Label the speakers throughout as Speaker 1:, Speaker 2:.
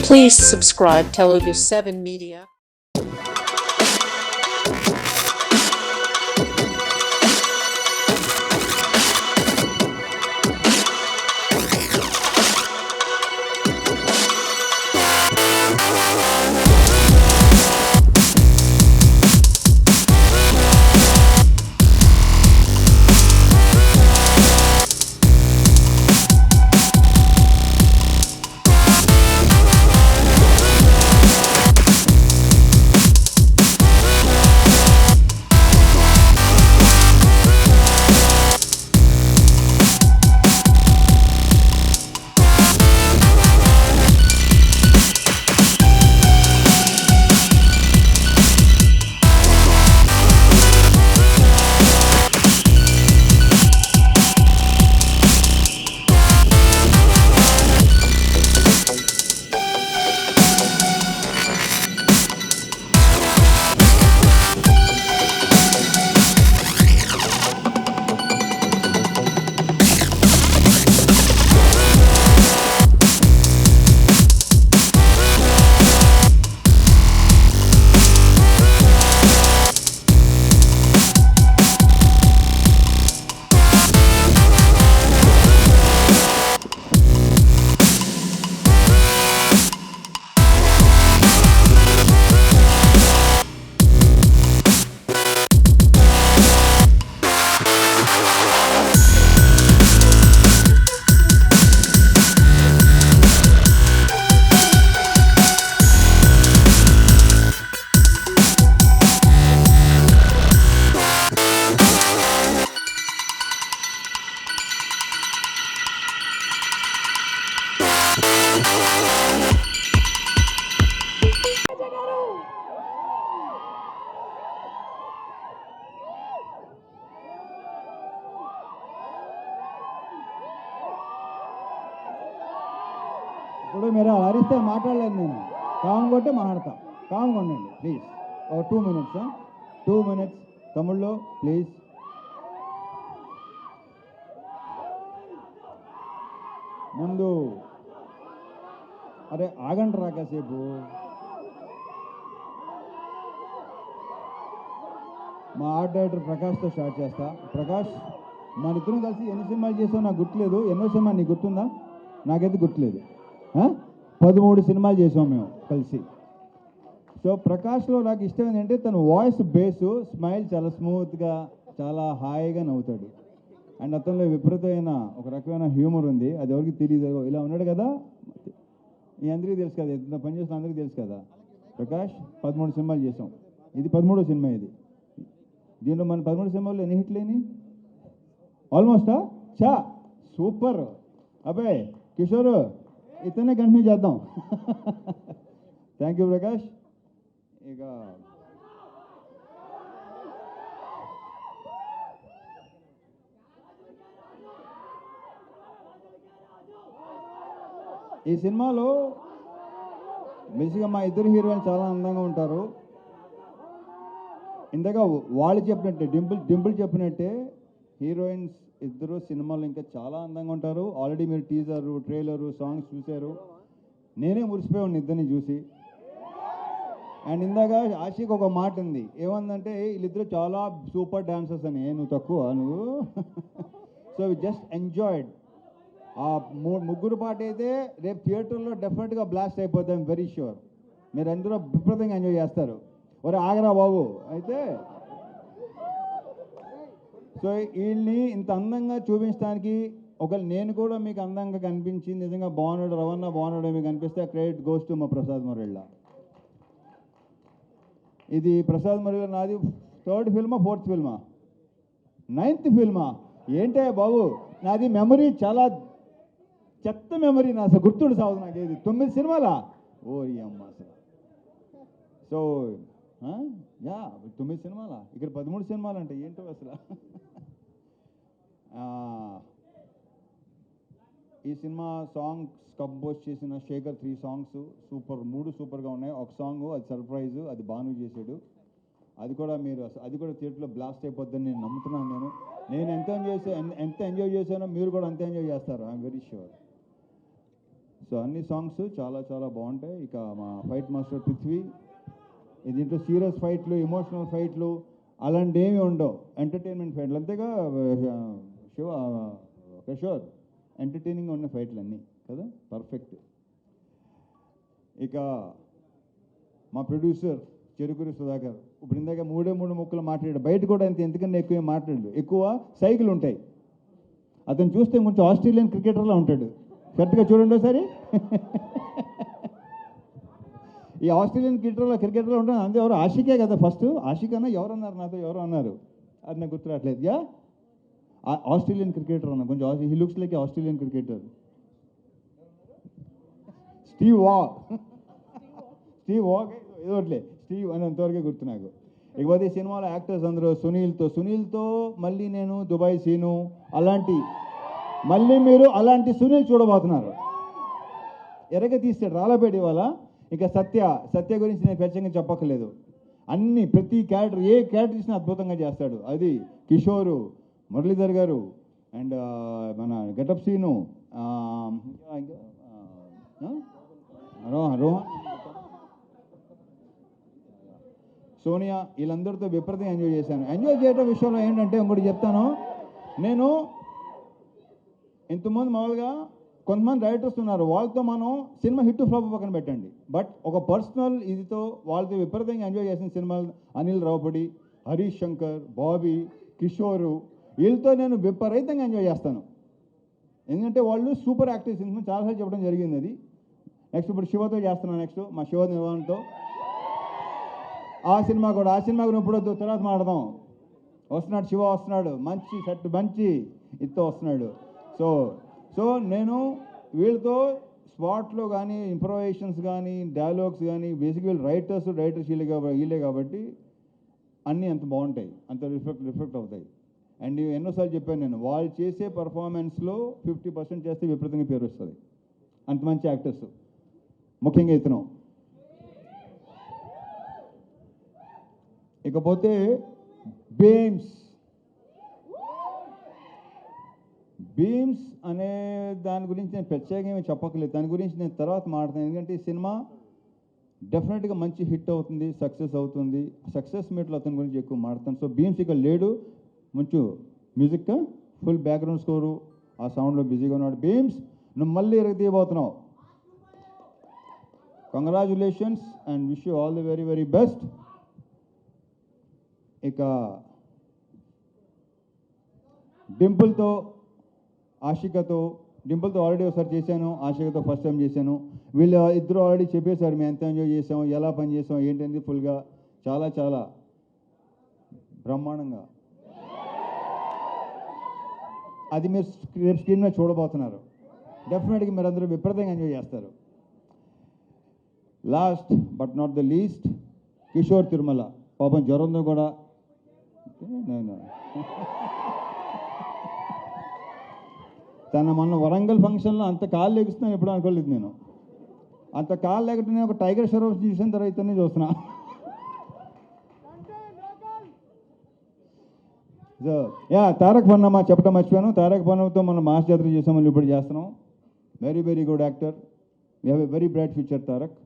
Speaker 1: Please subscribe Telugu 7 Media.
Speaker 2: ఇప్పుడు మీరు అరిస్తే మాట్లాడలేదు, నేను కామ్ కొట్టే మాట్లాడతా. కామ్ కొండండి ప్లీజ్. ఒక 2 minutes 2 minutes తమిళ్లో ప్లీజ్. ముందు అరే ఆగండి రా కాసేపు. మా ఆర్ట్ డైరెక్టర్ ప్రకాష్తో స్టార్ట్ చేస్తా. ప్రకాష్, మన ఇద్దరం కలిసి ఎన్ని సినిమాలు చేసావు నాకు గుర్తులేదు. ఎన్నో సినిమా నీకు గుర్తుందా? నాకైతే గుర్తులేదు. 13 సినిమాలు చేసాం మేము కలిసి. సో ప్రకాష్లో నాకు ఇష్టం ఏంటంటే తన వాయిస్ బేసు, స్మైల్ చాలా స్మూత్గా, చాలా హాయిగా నవ్వుతాడు. అండ్ అతనిలో విపరీతమైన ఒక రకమైన హ్యూమర్ ఉంది. అది ఎవరికి తెలియదు. ఇలా ఉన్నాడు కదా, మీ అందరికీ తెలుసు కదా, ఎంత పని చేసిన అందరికీ తెలుసు కదా. ప్రకాష్ 13 సినిమాలు చేసాం. ఇది 13వ సినిమా. దీనిలో మన 13 సినిమాల్లో ఎన్ని హిట్లేని? ఆల్మోస్టా చా సూపర్. అబ్బాయి కిషోర్ ఇతనే కంటిన్యూ చేద్దాం. Thank you Prakash. ఇక ఈ సినిమాలో బేసిక్గా మా ఇద్దరు హీరోయిన్ చాలా అందంగా ఉంటారు. ఇందాక వాళ్ళు చెప్పినట్టే, డింపుల్ చెప్పినట్టే హీరోయిన్స్ ఇద్దరు సినిమాలో ఇంకా చాలా అందంగా ఉంటారు. ఆల్రెడీ మీరు టీజరు, ట్రైలరు, సాంగ్స్ చూశారు. నేనే మురిసిపోయాను ఇద్దరిని చూసి. అండ్ ఇందాక ఆశీక్ ఒక మాట ఉంది, ఏమందంటే వీళ్ళిద్దరు చాలా సూపర్ డాన్సర్స్ అని. నువ్వు తక్కువ నువ్వు. So we just enjoyed. ఆ ముగ్గురు పాట అయితే రేపు థియేటర్లో డెఫినెట్గా బ్లాస్ట్ అయిపోతాం, వెరీ షూర్. మీరు అందరూ విపరీతంగా ఎంజాయ్ చేస్తారు. ఒరే ఆగరా బాబు. అయితే సో వీళ్ళని ఇంత అందంగా చూపించడానికి నేను కూడా మీకు అందంగా కనిపించి నిజంగా బాగున్నాడు, రవణ బాగున్నాడు మీకు అనిపిస్తే క్రెడిట్ గోస్ టు మా ప్రసాద్ మురళి. ఇది ప్రసాద్ మురళి నాది 3rd ఫిల్మా 4th ఫిల్మా 9th ఫిల్మా ఏంటే బాబు. నాది మెమరీ చాలా చెత్త మెమరీ. నా అసలు గుర్తుండి సాగు నాకు. ఇది 9 సినిమాలా? ఓ అమ్మ అసలు. సో యా 9 సినిమాలా, ఇక్కడ 13 సినిమాలు అంటే ఏంటో అసలు. ఈ సినిమా సాంగ్స్ కంపోజ్ చేసిన శేఖర్ 3 సాంగ్స్ సూపర్, 3 సూపర్గా ఉన్నాయి. ఒక సాంగ్ అది సర్ప్రైజ్, అది బాను చేశాడు. అది కూడా థియేటర్లో బ్లాస్ట్ అయిపోద్దని నేను నమ్ముతున్నాను. నేను ఎంత ఎంజాయ్ చేశానో మీరు కూడా అంతే ఎంజాయ్ చేస్తారు, ఐఎమ్ వెరీ ష్యూర్. సో అన్ని సాంగ్స్ చాలా చాలా బాగుంటాయి. ఇక మా ఫైట్ మాస్టర్ పృథ్వీ, దీంట్లో సీరియస్ ఫైట్లు, ఎమోషనల్ ఫైట్లు అలాంటి ఏమి ఉండవు, ఎంటర్టైన్మెంట్ ఫైట్లు అంతేగా కిషోర్, ఎంటర్టైనింగ్ ఉన్న ఫైట్లు అన్నీ కదా, పర్ఫెక్ట్. ఇక మా ప్రొడ్యూసర్ చెరుకూరి సుధాకర్ ఇప్పుడు ఇందాక మూడు ముక్కలు మాట్లాడాడు, బయట కూడా ఎందుకన్నా ఎక్కువ మాట్లాడు, ఎక్కువ సైకిల్ ఉంటాయి. అతను చూస్తే కొంచెం ఆస్ట్రేలియన్ క్రికెటర్లా ఉంటాడు, కరెక్ట్గా చూడండి ఒకసారి. ఈ ఆస్ట్రేలియన్ క్రికెటర్లో ఉంటాడు, అంతే. ఎవరు ఆషికే కదా ఫస్ట్, ఆషిక్ అన్న ఎవరన్నారు నాతో, ఎవరు అన్నారు అది నాకు గుర్తురాట్లేదు. ఆస్ట్రేలియన్ క్రికెటర్ అన్న, కొంచెం he looks like Australian cricketer. Steve Waugh ఏదోట్లే, స్టీవ్ అని అంతవరకే గుర్తు నాకు. ఇకపోతే ఈ సినిమాలో యాక్టర్స్ అందరూ సునీల్తో మళ్ళీ నేను దుబాయ్ సీను అలాంటి, మళ్ళీ మీరు అలాంటి సునీల్ చూడబోతున్నారు. ఎరగ తీస్తాడు రాళ్ళపేట ఇవాళ. ఇక సత్య గురించి నేను ప్రత్యేకంగా చెప్పక్కర్లేదు, అన్ని ప్రతి క్యారెక్టర్ ఏ క్యారెక్టర్ ఇచ్చినా అద్భుతంగా చేస్తాడు. అది కిషోరు, మురళీధర్ గారు అండ్ మన గెటప్ సీను, రోహన్, సోనియా, వీళ్ళందరితో విపరీతంగా ఎంజాయ్ చేశాను. ఎంజాయ్ చేయడం విషయంలో ఏంటంటే ఇంకోటి చెప్తాను, నేను ఇంతకుముందు మామూలుగా కొంతమంది రైటర్స్ ఉన్నారు, వాళ్ళతో మనం సినిమా హిట్ ఫ్లాప్ పక్కన పెట్టండి, బట్ ఒక పర్సనల్ ఇదితో వాళ్ళతో విపరీతంగా ఎంజాయ్ చేసిన సినిమాలు అనిల్ రావుపడి, హరీష్ శంకర్, బాబీ, కిషోరు, వీళ్ళతో నేను విపరీతంగా ఎంజాయ్ చేస్తాను. ఎందుకంటే వాళ్ళు సూపర్ యాక్టర్స్. సినిమా చాలాసార్లు చెప్పడం జరిగింది అది. నెక్స్ట్ ఇప్పుడు శివతో చేస్తున్నాను, నెక్స్ట్ మా శివ నిర్వహణతో ఆ సినిమా కూడా ఇప్పుడు వద్దు, తర్వాత మాడదాం. వస్తున్నాడు శివ, వస్తున్నాడు, మంచి సెట్, మంచి ఇతో వస్తున్నాడు. సో నేను వీళ్ళతో స్పాట్లో కానీ ఇంప్రొవైజేషన్స్ కానీ డైలాగ్స్ కానీ బేసిక్ వీళ్ళు రైటర్స్ వీళ్ళే కాబట్టి అన్నీ అంత బాగుంటాయి, అంత రిఫ్లెక్ట్ అవుతాయి. అండ్ ఎన్నోసార్లు చెప్పాను నేను, వాళ్ళు చేసే పర్ఫార్మెన్స్లో 50% చేస్తే విపరీతంగా పేరు వస్తుంది. అంత మంచి యాక్టర్స్, ముఖ్యంగా ఇతను. ఇకపోతే బీమ్స్ అనే దాని గురించి నేను ప్రత్యేకంగా చెప్పక్కర్లేదు, దాని గురించి నేను తర్వాత మాట్లాడతాను. ఎందుకంటే ఈ సినిమా డెఫినెట్గా మంచి హిట్ అవుతుంది, సక్సెస్ అవుతుంది. సక్సెస్ మీట్లో అతని గురించి ఎక్కువ మాట్లాడతాను. సో బీమ్స్ ఇక లేడు, మంచి మ్యూజిక్, ఫుల్ బ్యాక్గ్రౌండ్ స్కోరు, ఆ సౌండ్లో బిజీగా ఉన్నాడు. బీమ్స్, నువ్వు మళ్ళీ తీయబోతున్నావు. Congratulations and wish you all the very very best. ఇక డింపుల్తో ఆల్రెడీ ఒకసారి చేశాను, ఆషికతో ఫస్ట్ టైం చేశాను. వీళ్ళు ఇద్దరు ఆల్రెడీ చెప్పేశారు మేము ఎంత ఎంజాయ్ చేసాం, ఎలా పని చేసాం ఏంటంది, ఫుల్గా చాలా చాలా బ్రహ్మాండంగా. అది మీరు రేపు స్క్రీన్ మీద చూడబోతున్నారు. డెఫినెట్గా మీరు అందరూ విపరీతంగా ఎంజాయ్ చేస్తారు. Last but not the least, Kishore Tirumala. పాపం జ్వరంతో కూడా తన మన వరంగల్ ఫంక్షన్లో అంత కాళ్ళు లెగుస్తున్నాను ఎప్పుడు అనుకోలేదు నేను. అంత కాళ్ళు లేకపోతే ఒక టైగర్ షరఫ్ చూసిన తర్వాత ఇతన్ని చూస్తున్నా. సో తారక్ పన్నమ్మ చెప్పడం మర్చిపోయాను. తారక్ పన్నమ్మతో మనం మాస్ జాతర చేసాం, మళ్ళీ ఇప్పుడు చేస్తున్నాం. Very very good actor, we have a very bright future Tarak.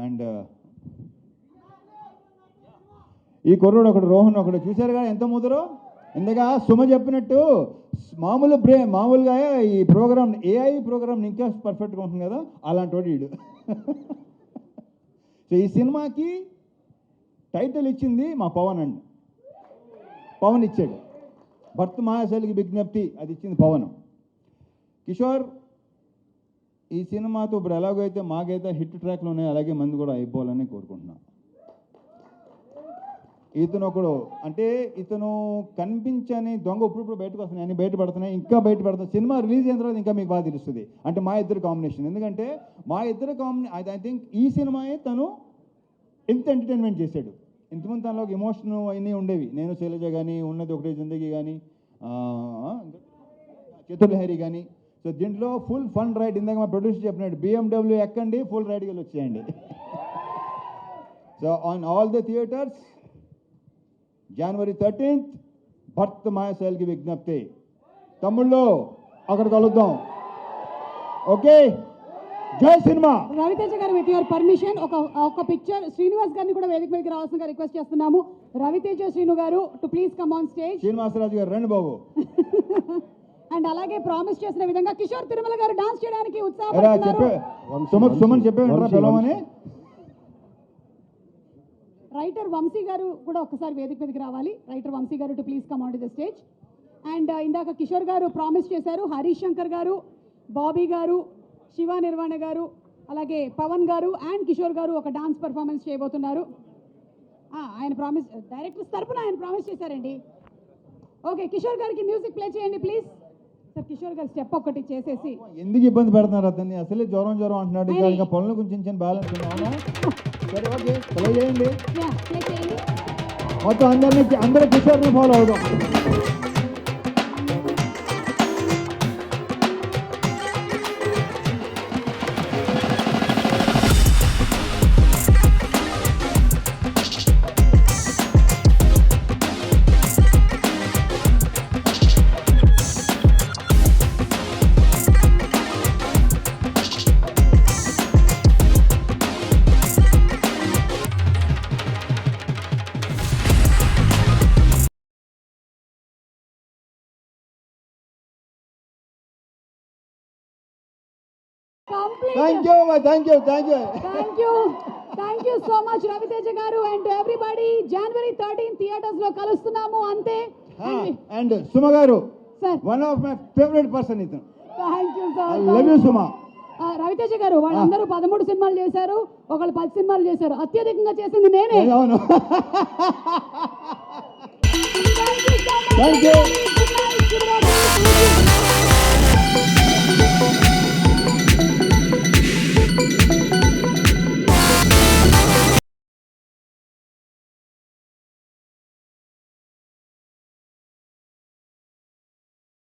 Speaker 2: And ఈ కుర్రోడు ఒకడు, రోహన్ ఒకడు, చూశారుగా ఎంత ముదరో. ఇంతగా సుమ చెప్పినట్టు మామూలుగా ఈ ప్రోగ్రామ్, ఏఐ ప్రోగ్రామ్ ఇంకా పర్ఫెక్ట్గా ఉంటుంది కదా, అలాంటి వాడు వీడు. సో ఈ సినిమాకి టైటిల్ ఇచ్చింది మా పవన్ ఇచ్చాడు. భర్త మహాశైలికి విజ్ఞప్తి, అది ఇచ్చింది పవన్. కిషోర్, ఈ సినిమాతో ఇప్పుడు ఎలాగైతే మాకైతే హిట్ ట్రాక్లు ఉన్నాయో అలాగే మంది కూడా అయిపోవాలని కోరుకుంటున్నాను. ఇతను ఒకడు, అంటే ఇతను కనిపించని దొంగ ఇప్పుడు బయటకు వస్తున్నాయి, అన్ని బయటపడుతున్నాయి, ఇంకా బయటపడుతున్నాయి. సినిమా రిలీజ్ అయిన తర్వాత ఇంకా మీకు బాగా తెలుస్తుంది. అంటే మా ఇద్దరు కాంబినేషన్, ఎందుకంటే మా ఇద్దరు ఐ థింక్ ఈ సినిమాయే తను ఎంత ఎంటర్టైన్మెంట్ చేశాడు. ఇంతకుముందు తనలో ఒక ఎమోషన్ అన్నీ ఉండేవి. నేను శైలజ కానీ, ఉన్నది ఒకటే జిందగీ కానీ, చతుర్లహరి కానీ. సో దీంట్లో ఫుల్ ఫన్ రైడ్, ఇందాక మా ప్రొడ్యూసర్ చెప్పినాడు, BMW ఎక్కండి, ఫుల్ రైడ్కి వెళ్ళి వచ్చేయండి. So on all the theatres January 13th, భర్త మాయశైలికి విజ్ఞప్తి, తమ్ముళ్ళు అక్కడ కలుద్దాం. ఓకే, జై సినిమా.
Speaker 3: రవితేజ గారు విత్ యువర్ పర్మిషన్ ఒక పిక్చర్ శ్రీనివాస్ గారిని కూడా వేదిక మీదకి రావాల్సిందిగా రిక్వెస్ట్ చేస్తున్నాము. రవితేజ శ్రీను గారు to please come on stage.
Speaker 2: Srinivasaraju గారు రండి బాబు.
Speaker 3: అండ్ అలాగే ప్రామిస్ చేసిన విధంగా కిషోర్ తిరుమల గారు డాన్స్ చేయడానికి
Speaker 2: చెప్పే
Speaker 3: ఉత్సాహపడుతున్నారు.
Speaker 2: సుమన్ చెప్పేమంటారా పిలవమని.
Speaker 3: రైటర్ వంశీ గారు కూడా ఒకసారి వేదిక మీదకి రావాలి. రైటర్ వంశీ గారు to please come on to the stage. And ఇందాక కిషోర్ గారు ప్రామిస్ చేశారు, హరీష్ శంకర్ గారు, బాబీ గారు, శివ నిర్వాణ గారు, అలాగే పవన్ గారు అండ్ కిషోర్ గారు ఒక డాన్స్ పర్ఫార్మెన్స్ చేయబోతున్నారు. ఆయన ప్రామిస్ డైరెక్టర్స్ తరపున ఆయన ప్రామిస్ చేశారండి. ఓకే, కిషోర్ గారికి మ్యూజిక్ ప్లే చేయండి ప్లీజ్. సార్ కిషోర్ గారు స్టెప్ ఒకటి చేసేసి.
Speaker 2: ఎందుకు ఇబ్బంది పెడుతున్నారు అతన్ని? అసలే జ్వరం అంటున్నాడు, ఇంకా పనుల గురించి బ్యాలెన్స్ ఉన్నాను. సరే ఓకే, ప్లే చేయండి.
Speaker 3: ప్లే చేయండి.
Speaker 2: మొత్తం అందరూ కిషోర్ని ఫాలో అవుదాం. Thank you
Speaker 3: so much Ravi Teja గారు అండ్ ఎవ్రీబడి. January 13 థియేటర్స్ లో కలుస్తున్నాము అంతే.
Speaker 2: అండ్ సుమ గారు,
Speaker 3: sir
Speaker 2: one of my favourite person ఇతను.
Speaker 3: Thank you sir.
Speaker 2: I love you Suma.
Speaker 3: Ravi Teja గారు వాళ్ళందరూ 13 సినిమాలు చేశారు, ఒకళ్ళు 10 సినిమాలు చేశారు. అత్యధికంగా చేసింది నేనే.
Speaker 2: అవును. Thank you.